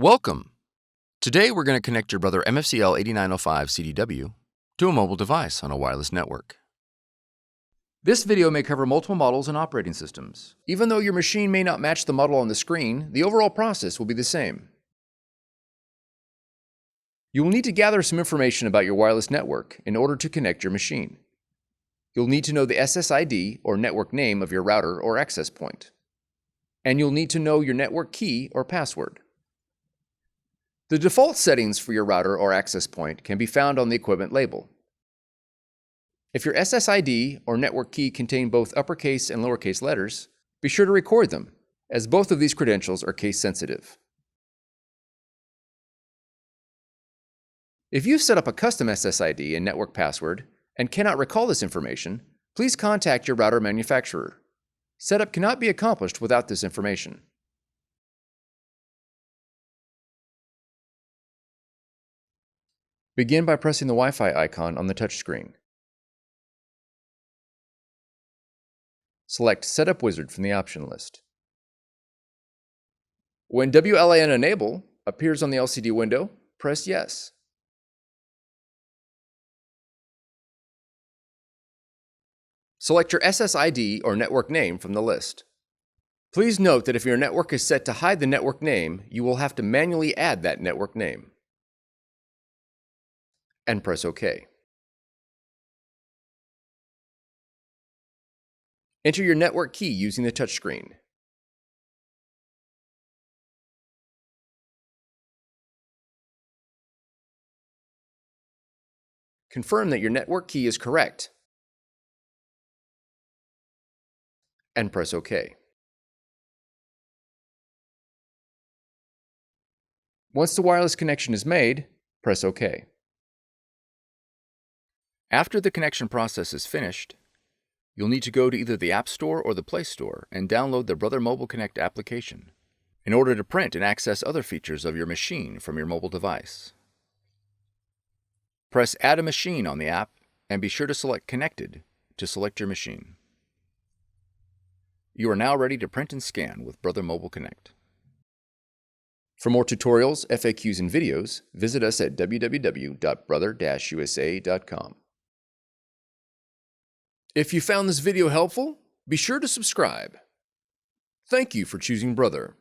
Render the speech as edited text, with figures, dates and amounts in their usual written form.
Welcome! Today we're going to connect your Brother MFCL8905CDW to a mobile device on a wireless network. This video may cover multiple models and operating systems. Even though your machine may not match the model on the screen, the overall process will be the same. You will need to gather some information about your wireless network in order to connect your machine. You'll need to know the SSID or network name of your router or access point. And you'll need to know your network key or password. The default settings for your router or access point can be found on the equipment label. If your SSID or network key contain both uppercase and lowercase letters, be sure to record them, as both of these credentials are case sensitive. If you've set up a custom SSID and network password and cannot recall this information, please contact your router manufacturer. Setup cannot be accomplished without this information. Begin by pressing the Wi-Fi icon on the touchscreen. Select Setup Wizard from the option list. When WLAN Enable appears on the LCD window, press Yes. Select your SSID or network name from the list. Please note that if your network is set to hide the network name, you will have to manually add that network name. And press OK. Enter your network key using the touchscreen. Confirm that your network key is correct. And press OK. Once the wireless connection is made, press OK. After the connection process is finished, you'll need to go to either the App Store or the Play Store and download the Brother Mobile Connect application in order to print and access other features of your machine from your mobile device. Press Add a Machine on the app and be sure to select Connected to select your machine. You are now ready to print and scan with Brother Mobile Connect. For more tutorials, FAQs, and videos, visit us at www.brother-usa.com. If you found this video helpful, be sure to subscribe. Thank you for choosing Brother.